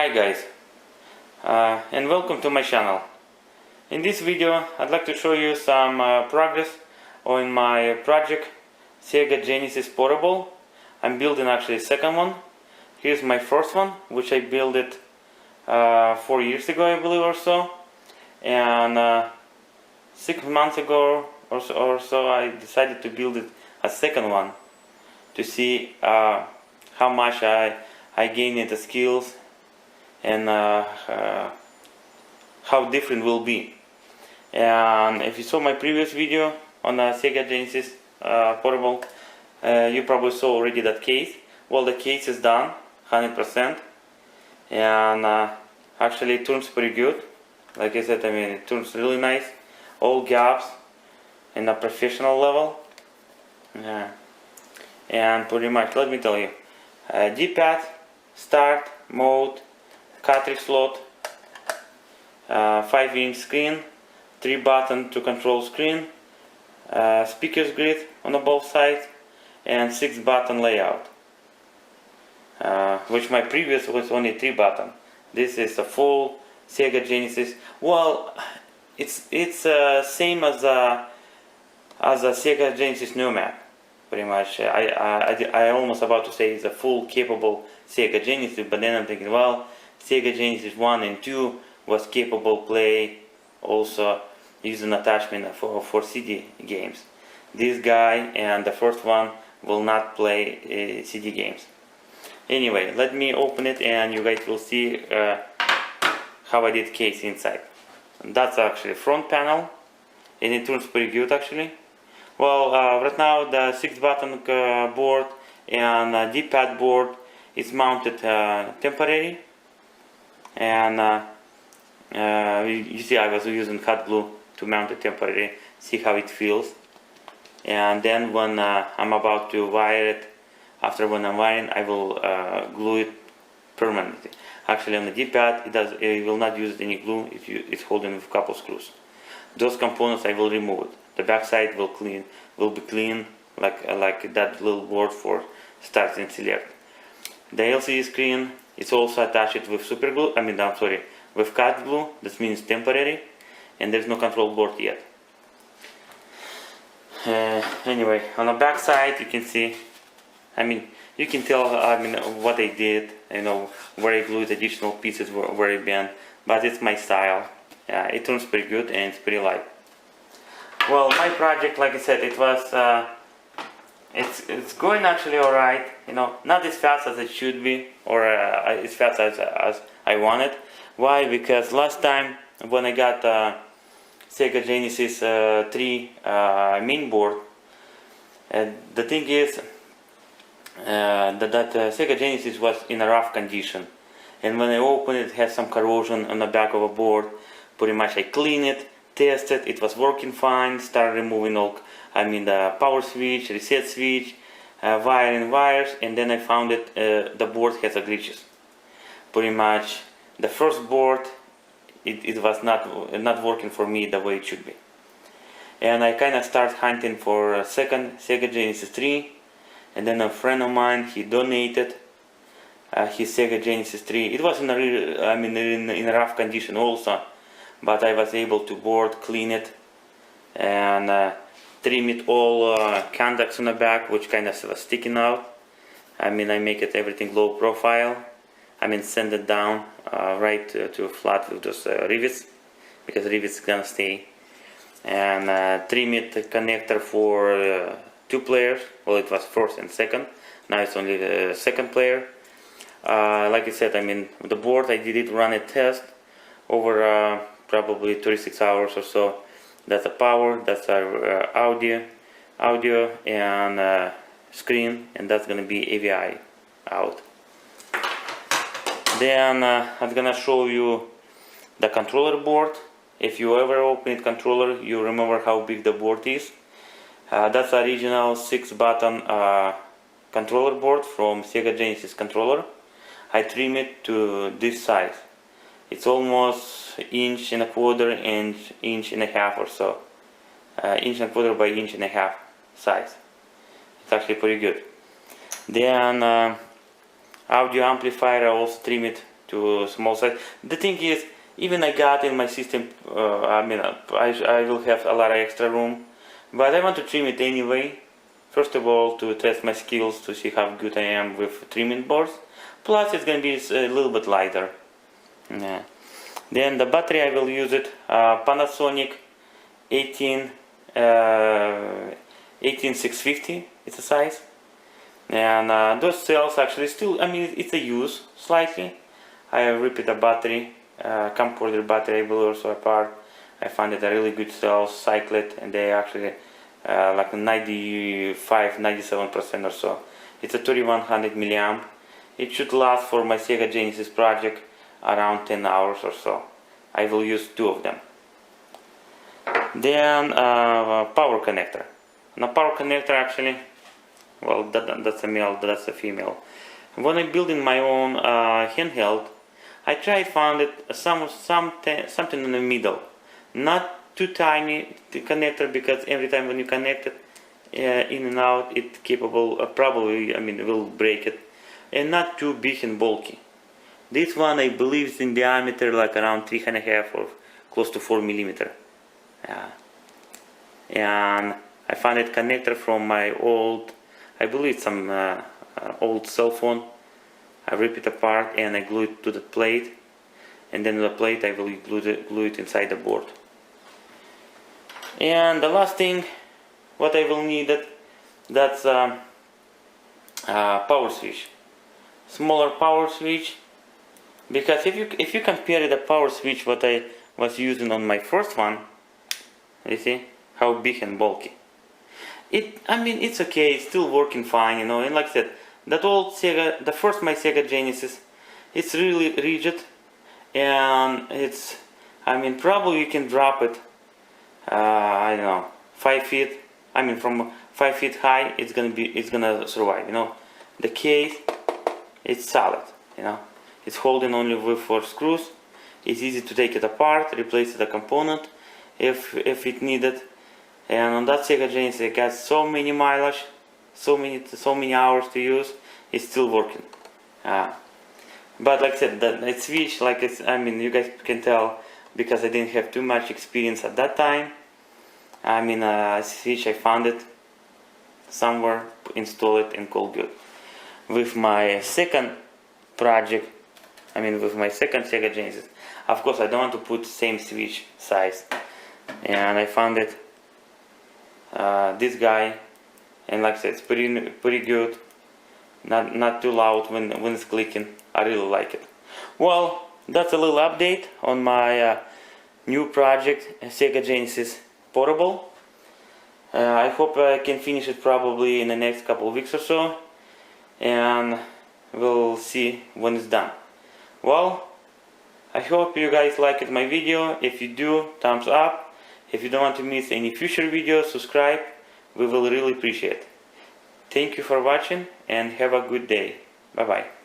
Hi guys, and welcome to my channel. In this video I'd like to show you some progress on my project Sega Genesis Portable. I'm building actually a second one. Here's my first one, which I built it 4 years ago, I believe, or so. And 6 months ago or so I decided to build it a second one to see how much I gained in the skills and how different will be. And if you saw my previous video on the Sega Genesis Portable, you probably saw already that case. Well, the case is done 100%, and actually it turns pretty good. Like I said, it turns really nice. All gaps in a professional level. Yeah. And pretty much, let me tell you, D-pad, start, mode, cartridge slot, 5-inch screen, 3 buttons to control screen, speakers grid on both sides, and 6 button layout, which my previous was only 3 button. This is a full Sega Genesis. Well, it's same as a Sega Genesis Nomad. Pretty much, I almost about to say it's a full capable Sega Genesis, but then I'm thinking, well, Sega Genesis 1 and 2 was capable play also using attachment for CD games. This guy and the first one will not play CD games. Anyway, let me open it and you guys will see how I did case inside. And that's actually front panel, and it turns pretty good actually. Well, right now the 6 button board and D-pad board is mounted temporary, and you see I was using hot glue to mount it temporary, see how it feels. And then when I'm about to wire it, when I'm wiring, I will glue it permanently. Actually, on the D-pad it will not use any glue if it's holding with a couple screws. Those components I will remove it. The back side will be clean like that little board for start and select. The LCD screen is also attached with super glue. With cut glue. That means temporary, and there's no control board yet. Anyway, on the back side you can see. You can tell what I did. Where I glued additional pieces where I bent, but it's my style. It turns pretty good and it's pretty light. Well, my project, like I said, it was it's going actually alright. Not as fast as it should be, or as fast as I wanted. Why? Because last time when I got Sega Genesis 3 main board, the thing is that Sega Genesis was in a rough condition, and when I opened it, it had some corrosion on the back of a board. Pretty much I cleaned it, tested, it was working fine, started removing all, the power switch, reset switch, wiring wires, and then I found it, the board has a glitches. Pretty much the first board, it was not working for me the way it should be. And I kind of start hunting for a second Sega Genesis 3, and then a friend of mine, he donated his Sega Genesis 3. It was in a rough condition also, but I was able to board, clean it, and trim it all contacts on the back, which kind of was sticking out. I make it everything low profile. Send it down right to flat with those rivets, because rivets gonna stay. And trim it connector for 2 players. Well, it was first and second. Now it's only the second player. Like I said, the board I did it run a test over probably 36 hours or so. That's a power, that's our audio and screen, and that's gonna be AVI out. Then I'm gonna show you the controller board. If you ever open a controller, you remember how big the board is. That's the original 6 button controller board from Sega Genesis controller. I trim it to this size. It's almost 1.25 inches, 1.5 inches or so. 1.25 by 1.5 inches size. It's actually pretty good. Then audio amplifier, I also trim it to small size. The thing is, even I got in my system, I will have a lot of extra room, but I want to trim it anyway. First of all, to test my skills, to see how good I am with trimming boards. Plus, it's going to be a little bit lighter. Yeah. Then the battery, I will use it Panasonic 18650. It's a size. And those cells actually still, it's a use slightly. I ripped the battery, camcorder battery, I will also apart. I found it a really good cell, cycled, and they actually like 95-97% or so. It's a 3100 milliamp. It should last for my Sega Genesis project around 10 hours or so. I will use 2 of them. Then power connector. Now power connector actually, well, that's a male, that's a female. When I'm building my own handheld, I found it something in the middle. Not too tiny connector, because every time when you connect it in and out, it's capable of probably, will break it. And not too big and bulky. This one, I believe, is in diameter like around 3.5 or close to 4 millimeter. And I found it connector from my old, I believe some old cell phone. I rip it apart and I glue it to the plate, and then the plate I will glue it inside the board. And the last thing what I will need that's power switch, smaller power switch, because if you compare the power switch what I was using on my first one, you see how big and bulky. It's okay, it's still working fine, and like I said, that old Sega, my Sega Genesis, it's really rigid, and it's, probably you can drop it, I don't know, 5 feet. From 5 feet high, it's gonna survive. The case, it's solid. It's holding only with 4 screws. It's easy to take it apart, replace the component if it needed. And on that Sega Genesis, it got so many mileage, so many hours to use. It's still working. But like I said, that switch, like you guys can tell, because I didn't have too much experience at that time. Switch, I found it somewhere, install it, and call good. With my second project, with my second Sega Genesis, of course I don't want to put same switch size, and I found it this guy, and like I said, it's pretty good. Not too loud when it's clicking. I really like it. Well, that's a little update on my new project, Sega Genesis Portable. I hope I can finish it probably in the next couple of weeks or so, and we'll see when it's done. Well, I hope you guys liked my video. If you do, thumbs up. If you don't want to miss any future videos, subscribe. We will really appreciate it. Thank you for watching, and have a good day. Bye bye.